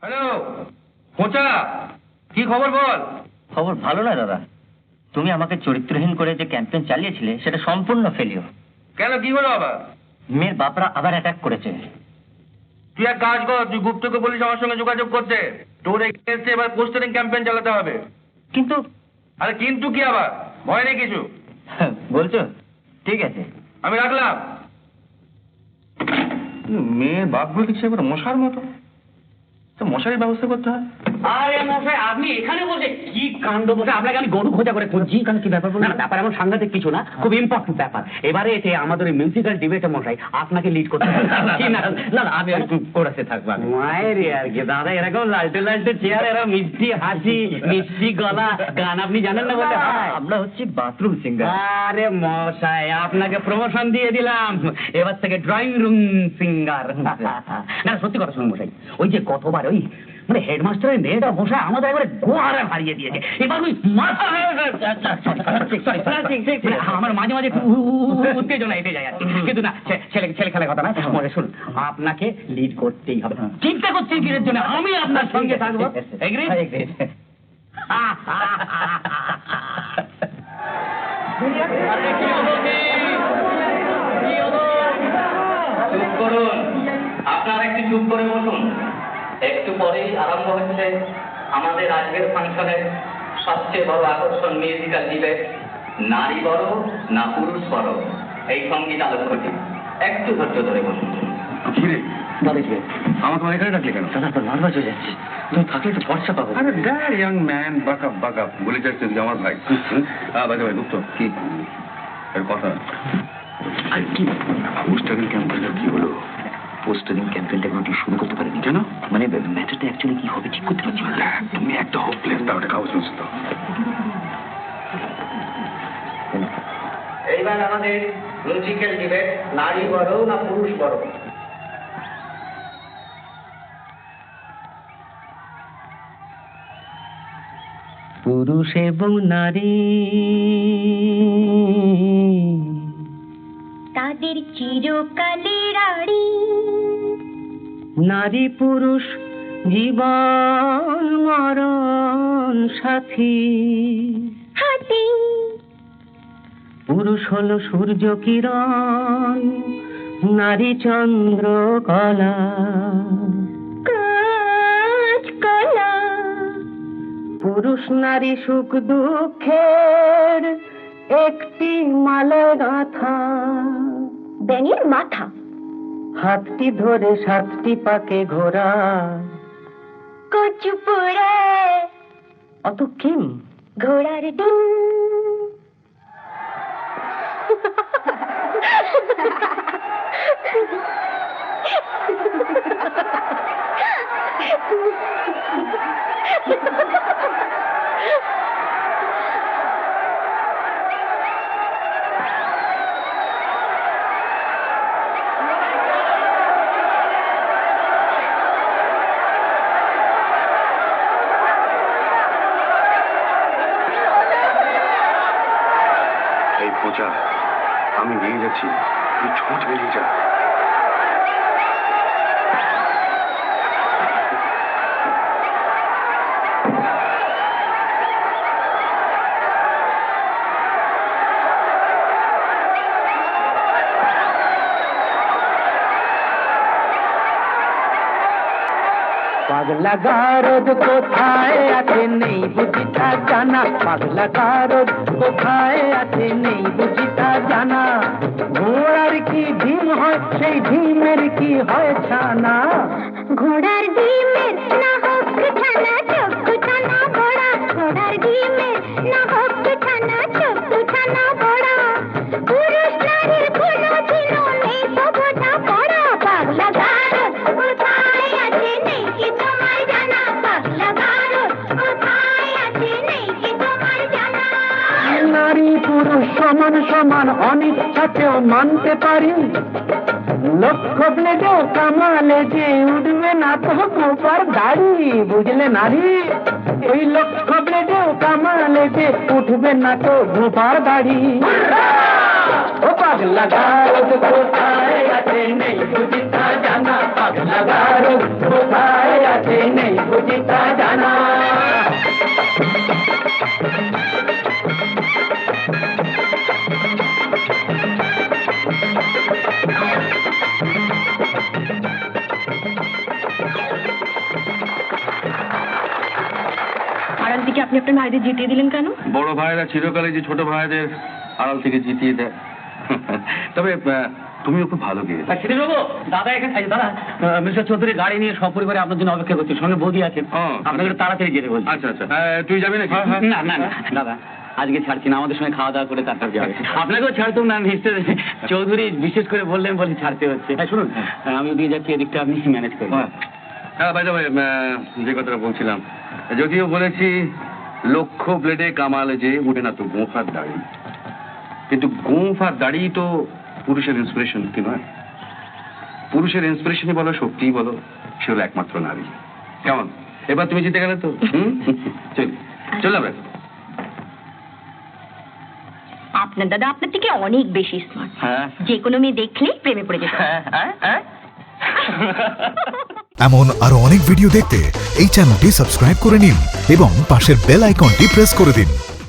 Hello কোচা, কি খবর বল? খবর ভালো না দাদা। তুমি আমাকে চরিত্রহীন করে যে ক্যাম্পেইন চালিয়েছিলে সেটা সম্পূর্ণ ফেলিওর। কেন, কি হলো আবার? মেয়ের বাপরা আবার অ্যাটাক করেছে। তুই এক কাজ কর, তুই গুপ্তকে বলিস আমার সঙ্গে যোগাযোগ করতে। তোর এগেইনস্টে এবার পোস্টারিং ক্যাম্পেইন চালাতে হবে। কিন্তু আরে কিন্তু কি আবার, ভয় নেই কিছু। বলছো? ঠিক আছে, আমি রাখলাম। মেয়ের বাপ বলে কিছু এবার মশার মতো, তো মশারির ব্যবস্থা করতে হয়। আরে মশাই, আপনি এখানে বসে কি কাণ্ড মশাই! আপনাকে আমি গরু খোঁজা করে খুঁজছি। কি ব্যাপার? না ব্যাপার এমন সাংঘাতিক কিছু না, খুব ইম্পর্টেন্ট ব্যাপার। এবারে এতে আমাদের ওই মিউজিক্যাল ডিবেটে মশাই আপনাকে লিড করতে হবে। না আমি একটু কোরাসে থাকবো। মায়ের আর কি দাদা, এরকম লালটে লালটে চেয়ার, এরকম মিষ্টি হাসি, মিষ্টি গলা, গান আপনি জানেন না বলে হয়? আমরা হচ্ছে বাথরুম সিঙ্গার। আরে মশাই, আপনাকে প্রমোশন দিয়ে দিলাম, এবার থেকে ড্রয়িং রুম সিঙ্গার। না সত্যি কথা শুনুন মশাই, ওই যে গতবার ওই মানে হেডমাস্টারের মেয়েটা মশাই আমাদের একবারে গোয়ারে হারিয়ে দিয়েছে। এবার ওই আমার মাঝে মাঝে উত্তেজনা এটে যায় আর কি। কিন্তু না, ছেলে খেলার কথা না মনে শুনুন, আপনাকে লিড করতেই হবে। চিন্তা করছেন কিসের জন্য? আমি আপনার সঙ্গে থাকবো। চুপ করুন, আপনারা একটু চুপ করে বসুন। একটু পরেই আরম্ভ হচ্ছে আমাদের আজকের ফাংশনের সবচেয়ে বড় আকর্ষণ, মিউজিক্যাল ডিবেট, নারী বড় না পুরুষ বড়, এই সঙ্গীত আলোচনাটি। একটু ধৈর্য ধরে বসুন। কিরে আমাকে এখানে ডাকলে কেন? দাদা তো নার্ভাস হয়ে যাচ্ছে, তুমি থাকলে একটু ভরসা পাবো। আরে দ্যাট ইয়াং ম্যান বাকা বাকা বলে যাচ্ছে তুই আমার ভাই। হ্যাঁ বাজে ভাই, গুপ্ত কি এর কথা? আর কি পোস্টারিং ক্যাম্পেইনটা কি হলো? পোস্টারিং ক্যাম্পেইনটা কোনো শুরু করতে পারেনি কেন? মানে ম্যাটারটা অ্যাকচুয়ালি কি হবে ঠিক করতে পারছি না। তুমি একটা হোপলেস, তাও একটা কাগজ শুনছো তো? এইবার আমাদের মিউজিক্যাল ডিবেট, নারী বড় না পুরুষ বড়। পুরুষ এবং নারী তাদের চিরকালের আড়ি, নারী পুরুষ জীবন মরণ সাথী। হাতি পুরুষ হলো সূর্য কিরণ, নারী চন্দ্র কলা। কাজ কলা, পুরুষ নারী সুখ দুঃখের একটি মালা গাথা। ব্যাঙের মাথা, হাতটি ধরে সাতটি পাকে ঘোরা। কচু পোড়া, অত কিম ঘোড়ার ডিম। এই পূজা, আমি নিয়ে যাচ্ছি, তুই ছোঁচ বেরিয়ে যা। পাগলা গারদ কোথায় আছে নেই বুঝিটা জানা। পাগলা গারদ কোথায় আছে নেই বুঝিটা জানা। ঘোড়ার কি ডিম হয়, সেই ডিমের কি হয় ছানা। ঘোড়ার ডিমের না হোক ছানা, চক্ষু ছানা বড়া। ঘোড়ার ডিমের না হোক ছানা, চক্ষু ছানা বড়া। পুরুষ নারীর কোনো চিনো নেই সভ্যতা পড়া। পাগলা গারদ কোথায় আছে নেই কি তোমার জানা। পাগলা গারদ কোথায় আছে নেই কি তোমার জানা। নারী পুরুষ সমান সমান অনিচ্ছাতেও মানতে পারি। লক্ষ ব্লেডেও কামালে যে উঠবে না তো গোপার দাড়ি। বুঝলে নারী, এই লক্ষ ব্লেডেও কামালে যে উঠবে না তো গোপার দাড়ি। ও পাগলা গারদ কোথায় আছে নেই বুঝিতা জানা। পাগলা গারদ কোথায় আছে নেই जीता जाना। আড়াল থেকে আপনি আপনার ভাইদের জিতিয়ে দিলেন কেন? বড় ভাইরা চিরকালে যে ছোট ভাইদের আড়াল থেকে জিতিয়ে দেয়। তবে তুমিও খুব ভালো গিয়ে বাবু, দাদা এখানে থাকে। দাদা, মিস্টার চৌধুরী গাড়ি নিয়ে সপরিবারে আপনার জন্য অপেক্ষা করছে, সঙ্গে বৌদি আছেন। আপনাকে একটু তাড়াতাড়ি যেতে বলছি। আচ্ছা আচ্ছা, তুই যাবি নাকি? না না না দাদা, আজকে ছাড়ছি না, আমাদের সঙ্গে খাওয়া দাওয়া করে তারপর যাবে। আপনাকেও ছাড়তাম না, মিস্টার চৌধুরী বিশেষ করে বললেন বলে ছাড়তে হচ্ছে। হ্যাঁ শুনুন, আমি দিয়ে যাচ্ছি, এদিকটা আপনি ম্যানেজ করবেন। হ্যাঁ ভাই, যে কথাটা বলছিলাম, যদিও বলেছি লক্ষ ব্লেডে কামালে যে উঠে না তো গোঁফার দাড়ি, কিন্তু গোঁফার দাড়ি তো পুরুষের ইন্সপিরেশন কি নয়? পুরুষের ইন্সপিরেশনই বলো, শক্তিই বলো, সে হলো একমাত্র নারী। কেমন, এবার তুমি জিতে গেলে তো? চল ভাই। আপনার দাদা আপনার থেকে অনেক বেশি স্মার্ট। হ্যাঁ, যে কোনো মেয়ে দেখলেই প্রেমে পড়ে যেত। এমন আরো অনেক ভিডিও দেখতে এই চ্যানেলটি সাবস্ক্রাইব করে নিন এবং পাশের বেল আইকনটি প্রেস করে দিন।